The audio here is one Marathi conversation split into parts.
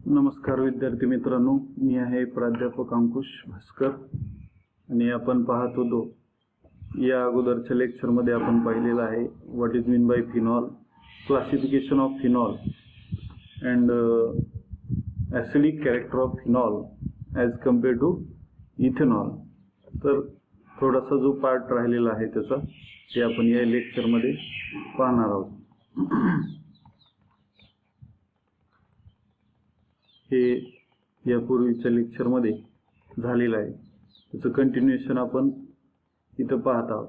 नमस्कार विद्यार्थी मित्रांनो, मी आहे प्राध्यापक अंकुश भास्कर आणि आपण पाहत होतो या अगोदरच्या लेक्चरमध्ये आपण पाहिलेलं आहे what is mean by phenol, classification of phenol and acidic character of phenol as compare to ethanol. तर थोडासा जो पार्ट राहिलेला आहे त्याचा ते आपण या लेक्चरमध्ये पाहणार आहोत. हे यापूर्वीच्या लेक्चरमध्ये झालेलं आहे, त्याचं कंटिन्युएशन आपण इथं पाहत आहोत.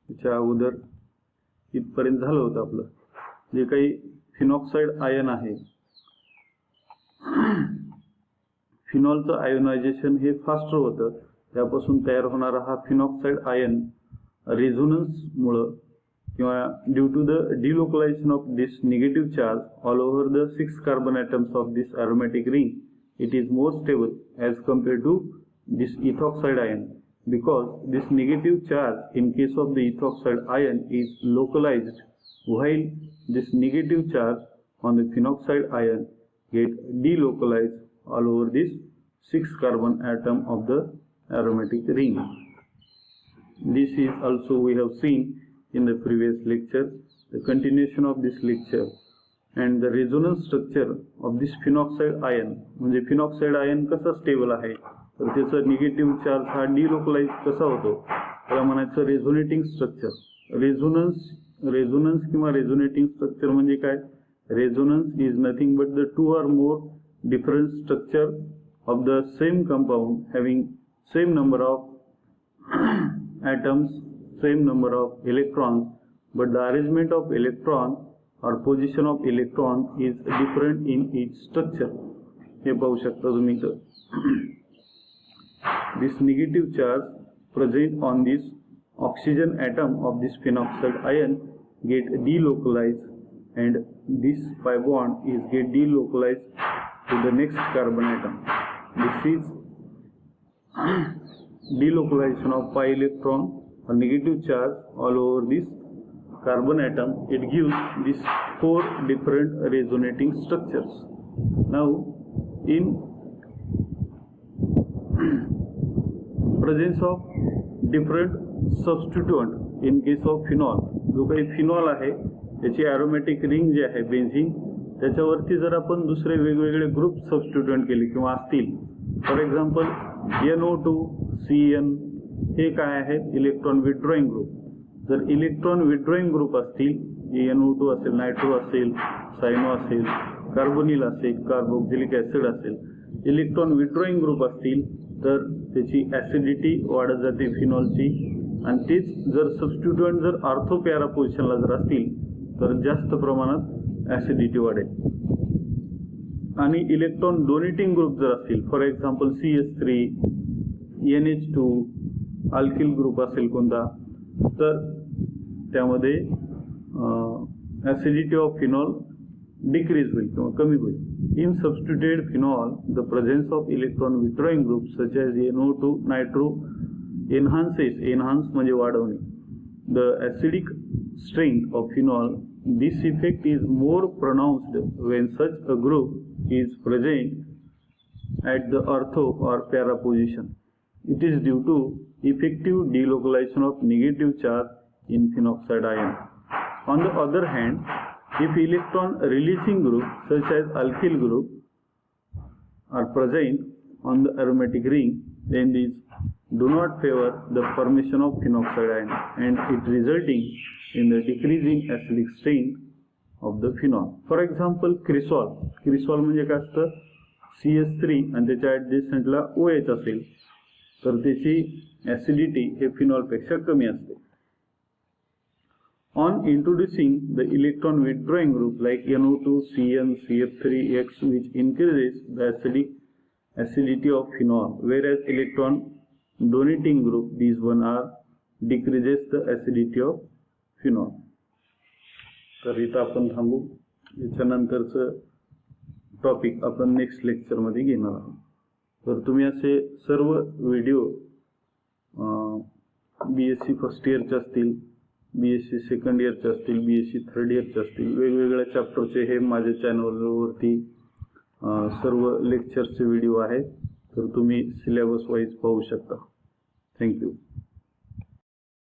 त्याच्या अगोदर इथपर्यंत झालं होतं आपलं जे काही फिनॉक्साईड आयन आहे. फिनॉलचं आयोनायझेशन हे फास्टर होतं, त्यापासून तयार होणारा हा फिनॉक्साईड आयन रेझोनन्समुळं किंवा due to the delocalization of this negative charge all over the 6 carbon atoms of this aromatic ring, it is more stable as compared to this ethoxide ion, because this negative charge in case of the ethoxide ion is localized, while this negative charge on the phenoxide ion get delocalized all over this 6 carbon atom of the aromatic ring. This is also we have seen in the previous lecture. The continuation of this lecture and the resonance structure of this phenoxide ion, म्हणजे फिनॉक्साइड आयन कसा स्टेबल आहे तर त्याचा निगेटिव्ह चार्ज हा डिलोकलाइज कसा होतो त्याला म्हणायचं रेझोनेटिंग स्ट्रक्चर. रेझोनन्स किंवा रेझोनेटिंग स्ट्रक्चर म्हणजे काय? Resonance is nothing but the two are more different structure of the same compound having same number of atoms, same number of electrons, but the arrangement of electron or position of electron is different in each structure. हे पाहू शकता तुम्ही इथं. This negative charge present on this oxygen atom of this phenoxide ion get delocalized and this pi bond is get delocalized to the next carbon atom. This is delocalization of pi electron or negative charge all over this carbon atom. It gives these 4 different resonating structures. Now in presence of different substituent in case of phenol, जो काही फिनॉल आहे त्याची अरोमॅटिक रिंग जी आहे बेन्झीन त्याच्यावरती जर आपण दुसरे वेगवेगळे ग्रुप सबस्टिट्यूएंट केले किंवा असतील, फॉर एक्झाम्पल NO2 CN हे काय आहेत? Electron withdrawing group. जर इलेक्ट्रॉन विथड्रॉइंग ग्रुप असतील, NO2 असेल, नायट्रो असेल, सायनो असेल, कार्बोनिल असेल, कार्बोक्सिलिक ऍसिड असेल, इलेक्ट्रॉन विथड्रॉइंग ग्रुप असतील तर त्याची ऍसिडिटी वाढत जाते फिनॉलची. आणि तेच जर सबस्टिट्यूएंट जर ऑर्थो पॅरा पोझिशनला जर असतील तर जास्त प्रमाणात ऍसिडिटी वाढेल. आणि इलेक्ट्रॉन डोनेटिंग ग्रुप जर असतील, for example CH3, NH2, alkyl group असेल कोणता तर त्यामध्ये ऍसिडिटी ऑफ फिनॉल डिक्रीज होईल किंवा कमी होईल. In substituted phenol the presence of electron withdrawing group such as NO2 nitro enhance म्हणजे वाढवणे the acidic strength of phenol. This effect is more pronounced when such a group is present at the ortho or para position. It is due to effective delocalization of negative charge in phenoxide ion. On the other hand, if electron releasing group such as alkyl group are present on the aromatic ring, then these do not favor the formation of phenoxide ion and it resulting in the decreasing acidic strength of the phenol. For example, cresol. Cresol म्हणजे काय असतं? CH3 आणि त्याच्या ऍडजस्टंटला OH असेल तर त्याची ऍसिडिटी हे फिनॉलपेक्षा कमी असते. On introducing the electron withdrawing group like NO2 CN CF3X which increases the acidity of phenol, whereas electron donating group these one are decreases the acidity of phenol. तर इथं आपण थांबू. याच्यानंतरचं टॉपिक आपण नेक्स्ट लेक्चरमध्ये घेणार आहोत. तर तुम्ही असे सर्व व्हिडिओ BSc फर्स्ट इयरचे असतील, BSc सेकंड इयरचे असतील, BSc थर्ड इयरचे असतील, वेगवेगळ्या चॅप्टरचे हे माझ्या चॅनलवरती सर्व लेक्चर्सचे व्हिडिओ आहेत, तर तुम्ही सिलेबस वाईज पाहू शकता. थँक्यू.